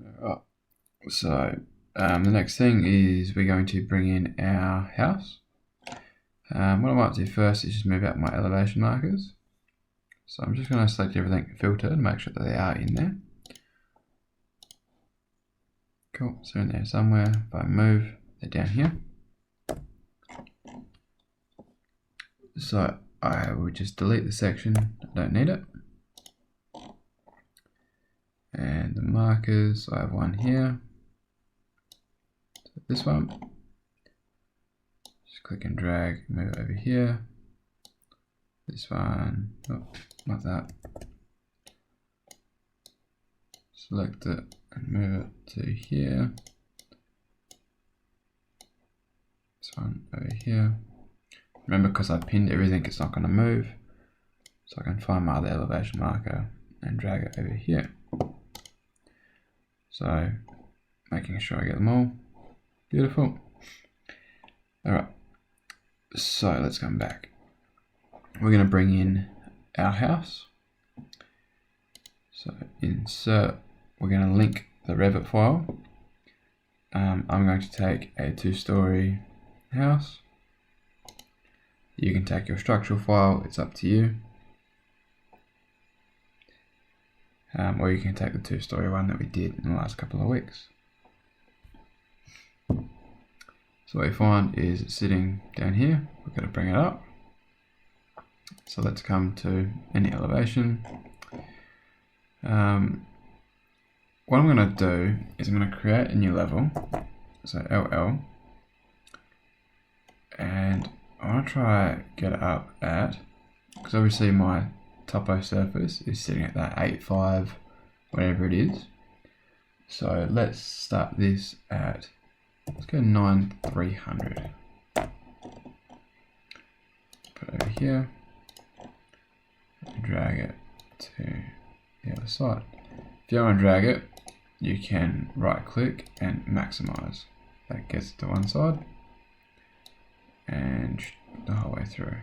Alright, so the next thing is we're going to bring in our house. What I might do first is just move out my elevation markers. So I'm just going to select everything, filter, to make sure that they are in there. Cool, so in there somewhere. If I move, they're down here. So I will just delete the section, I don't need it. And the markers, I have one here. So this one. Just click and drag, move it over here. This one, oh, not that. Select it and move it to here. This one over here. Remember, because I pinned everything, it's not going to move. So I can find my other elevation marker and drag it over here. So, making sure I get them all. Beautiful. Alright, so let's come back. We're going to bring in our house. So insert, we're going to link the Revit file. I'm going to take a 2-story house. You can take your structural file, it's up to you. Or you can take the 2-story one that we did in the last couple of weeks. So what you find is it's sitting down here. We're going to bring it up. So let's come to any elevation. What I'm going to do is I'm going to create a new level. So LL. And I want to try get it up at, because obviously my topo surface is sitting at that 8.5, whatever it is. So let's start this at, let's go 9,300. Put it over here. And drag it to the other side. If you don't want to drag it, you can right click and maximize. That gets to one side and the whole way through.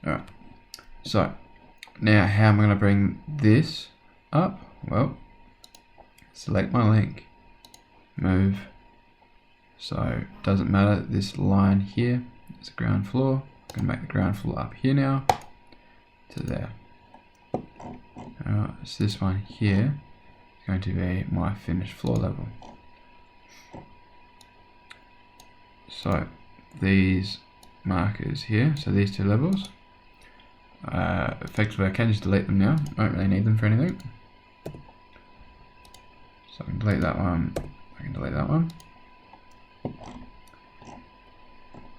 Alright, so now how am I going to bring this up? Well, select my link, move. So it doesn't matter, this line here is the ground floor. I'm going to make the ground floor up here now to there. Alright, so this one here is going to be my finished floor level. So these markers here, so these 2 levels, effectively I can just delete them now, I don't really need them for anything. So I can delete that one, I can delete that one.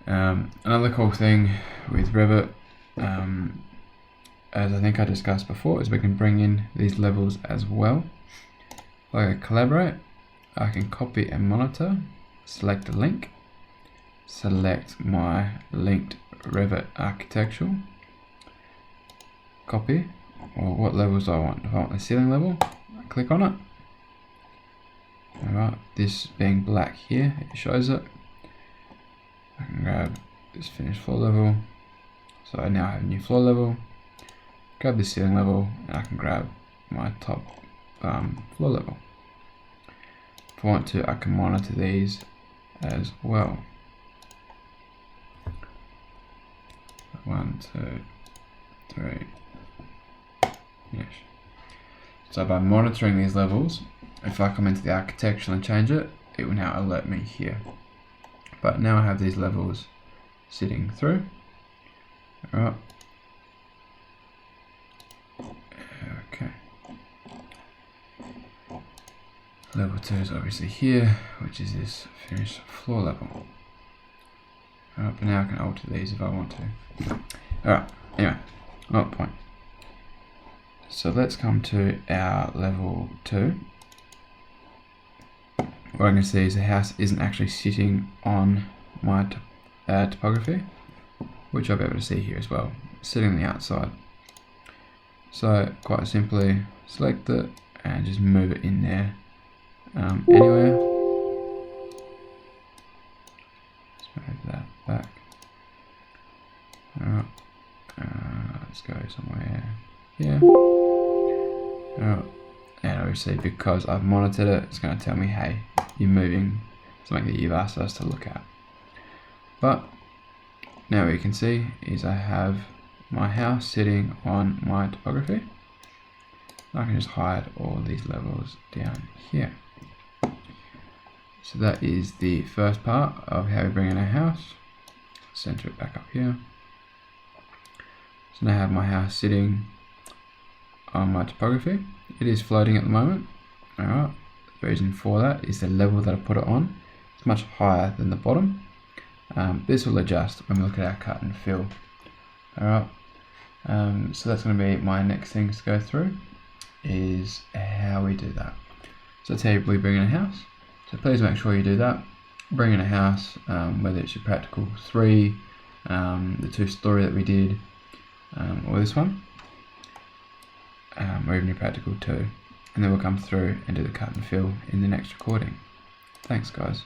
Another cool thing with Revit, as I think I discussed before, is we can bring in these levels as well. If I collaborate, I can copy and monitor, select a link, select my linked Revit architectural, copy, or what levels do I want? If I want the ceiling level, I click on it. Alright, this being black here, it shows it. I can grab this finished floor level, so I now have a new floor level, grab the ceiling level, and I can grab my top floor level. If I want to, I can monitor these as well. 1, 2, 3, finish. So by monitoring these levels, if I come into the architectural and change it, it will now alert me here. But now I have these levels sitting through. Alright. Okay. Level 2 is obviously here, which is this finished floor level. Alright, but now I can alter these if I want to. Alright, anyway, not the point. So let's come to our level 2. What I can see is the house isn't actually sitting on my topography, which I'll be able to see here as well. It's sitting on the outside. So quite simply, select it and just move it in there anywhere. Let's move that back. Alright, let's go somewhere here. obviously because I've monitored it, it's going to tell me, hey, you're moving something that you've asked us to look at. But now what you can see is I have my house sitting on my topography. I can just hide all these levels down here. So that is the first part of how we bring in a house. Center it back up here. So now I have my house sitting on my topography. It is floating at the moment. Alright, the reason for that is the level that I put it on. It's much higher than the bottom. This will adjust when we look at our cut and fill. Alright, so that's going to be my next things to go through, is how we do that. So that's how we bring in a house. So please make sure you do that. Bring in a house, whether it's your practical 3, the 2-story that we did, or this one, or even your practical 2, and then we'll come through and do the cut and fill in the next recording. Thanks guys.